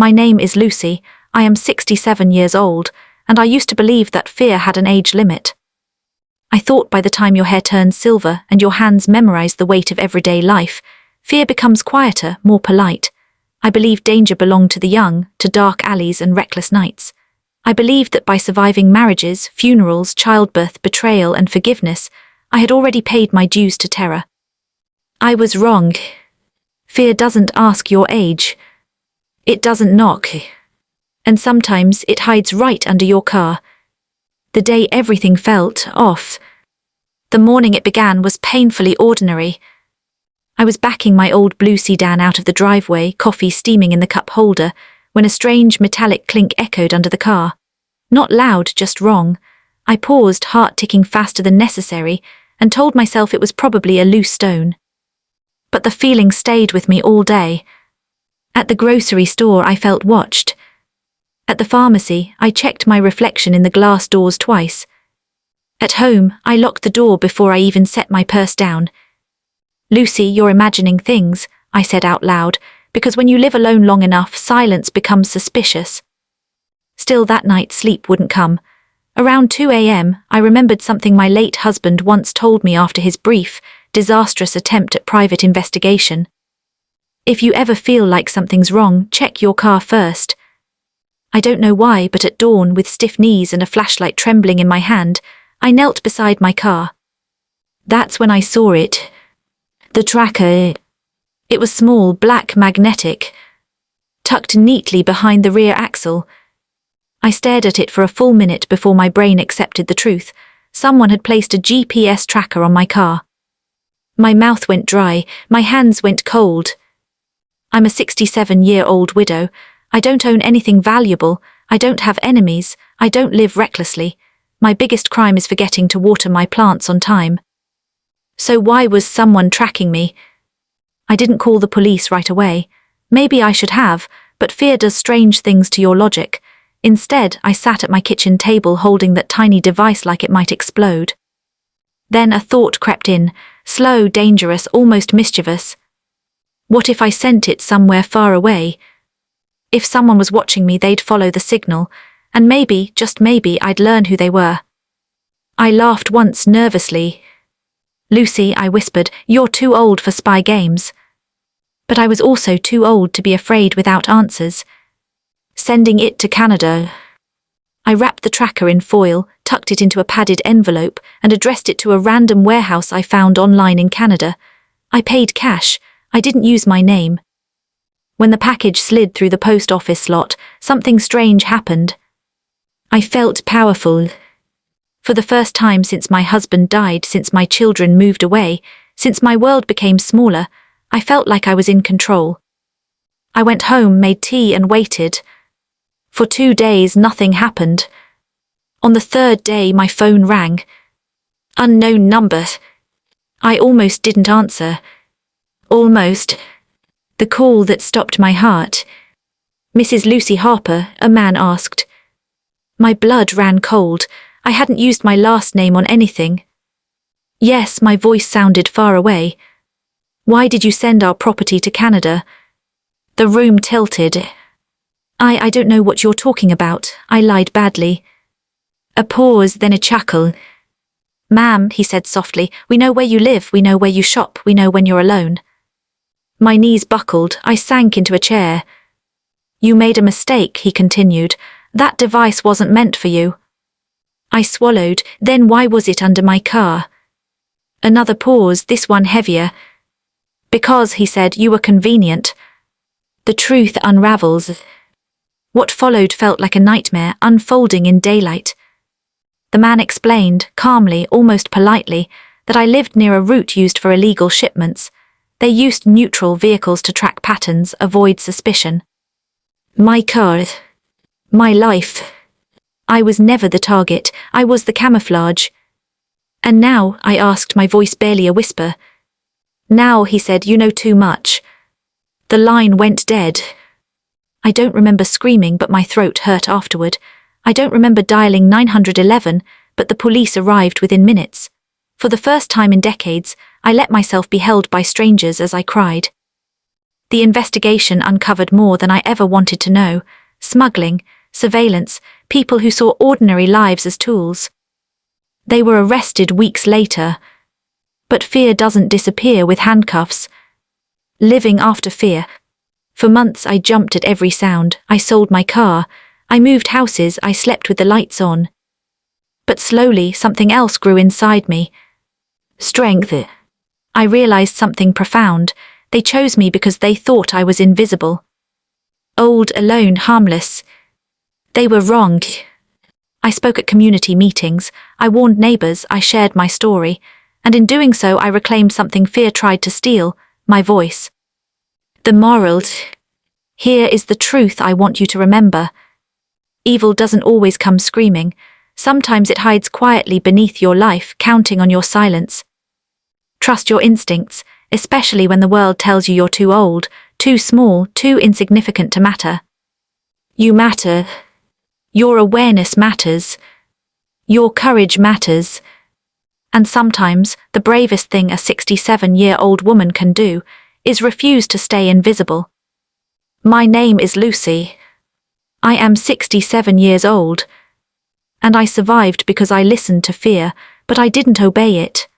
My name is Lucy, I am 67 years old, and I used to believe that fear had an age limit. I thought by the time your hair turns silver and your hands memorize the weight of everyday life, fear becomes quieter, more polite. I believed danger belonged to the young, to dark alleys and reckless nights. I believed that by surviving marriages, funerals, childbirth, betrayal, and forgiveness, I had already paid my dues to terror. I was wrong. Fear doesn't ask your age. It doesn't knock. And sometimes it hides right under your car. The day everything felt off. The morning it began was painfully ordinary. I was backing my old blue sedan out of the driveway, coffee steaming in the cup holder, when a strange metallic clink echoed under the car. Not loud, just wrong. I paused, heart ticking faster than necessary, and told myself it was probably a loose stone. But the feeling stayed with me all day. At the grocery store, I felt watched. At the pharmacy, I checked my reflection in the glass doors twice. At home, I locked the door before I even set my purse down. Lucy, you're imagining things, I said out loud, because when you live alone long enough, silence becomes suspicious. Still that night, sleep wouldn't come. Around 2 a.m., I remembered something my late husband once told me after his brief, disastrous attempt at private investigation. If you ever feel like something's wrong, check your car first. I don't know why, but at dawn, with stiff knees and a flashlight trembling in my hand, I knelt beside my car. That's when I saw it. The tracker. It was small, black, magnetic, tucked neatly behind the rear axle. I stared at it for a full minute before my brain accepted the truth. Someone had placed a GPS tracker on my car. My mouth went dry, my hands went cold. I'm a 67-year-old widow. I don't own anything valuable, I don't have enemies, I don't live recklessly. My biggest crime is forgetting to water my plants on time. So why was someone tracking me? I didn't call the police right away. Maybe I should have, but fear does strange things to your logic. Instead, I sat at my kitchen table holding that tiny device like it might explode. Then a thought crept in, slow, dangerous, almost mischievous. What if I sent it somewhere far away? If someone was watching me, they'd follow the signal, and maybe, just maybe, I'd learn who they were. I laughed once nervously. Lucy, I whispered, you're too old for spy games. But I was also too old to be afraid without answers. Sending it to Canada. I wrapped the tracker in foil, tucked it into a padded envelope, and addressed it to a random warehouse I found online in Canada. I paid cash. I didn't use my name. When the package slid through the post office slot, something strange happened. I felt powerful. For the first time since my husband died, since my children moved away, since my world became smaller, I felt like I was in control. I went home, made tea, and waited. For 2 days, nothing happened. On the 3rd day, my phone rang. Unknown number. I almost didn't answer. Almost. The call that stopped my heart. Mrs. Lucy Harper, a man asked. My blood ran cold. I hadn't used my last name on anything. Yes, my voice sounded far away. Why did you send our property to Canada? The room tilted. I don't know what you're talking about, I lied badly. A pause, then a chuckle. Ma'am, he said softly, we know where you live, we know where you shop, we know when you're alone. My knees buckled, I sank into a chair. You made a mistake, he continued. That device wasn't meant for you. I swallowed, then why was it under my car? Another pause, this one heavier. Because, he said, you were convenient. The truth unravels. What followed felt like a nightmare unfolding in daylight. The man explained, calmly, almost politely, that I lived near a route used for illegal shipments. They used neutral vehicles to track patterns, avoid suspicion. My car. My life. I was never the target, I was the camouflage. And now, I asked, my voice barely a whisper. Now, he said, you know too much. The line went dead. I don't remember screaming, but my throat hurt afterward. I don't remember dialing 911, but the police arrived within minutes. For the first time in decades, I let myself be held by strangers as I cried. The investigation uncovered more than I ever wanted to know: smuggling, surveillance, people who saw ordinary lives as tools. They were arrested weeks later. But fear doesn't disappear with handcuffs. Living after fear. For months I jumped at every sound. I sold my car. I moved houses. I slept with the lights on. But slowly something else grew inside me. Strength. I realized something profound. They chose me because they thought I was invisible. Old, alone, harmless. They were wrong. I spoke at community meetings. I warned neighbors. I shared my story. And in doing so I reclaimed something fear tried to steal: my voice. The moral. Here is the truth I want you to remember. Evil doesn't always come screaming. Sometimes it hides quietly beneath your life, counting on your silence. Trust your instincts, especially when the world tells you you're too old, too small, too insignificant to matter. You matter. Your awareness matters. Your courage matters. And sometimes, the bravest thing a 67-year-old woman can do is refuse to stay invisible. My name is Lucy. I am 67 years old. And I survived because I listened to fear, but I didn't obey it.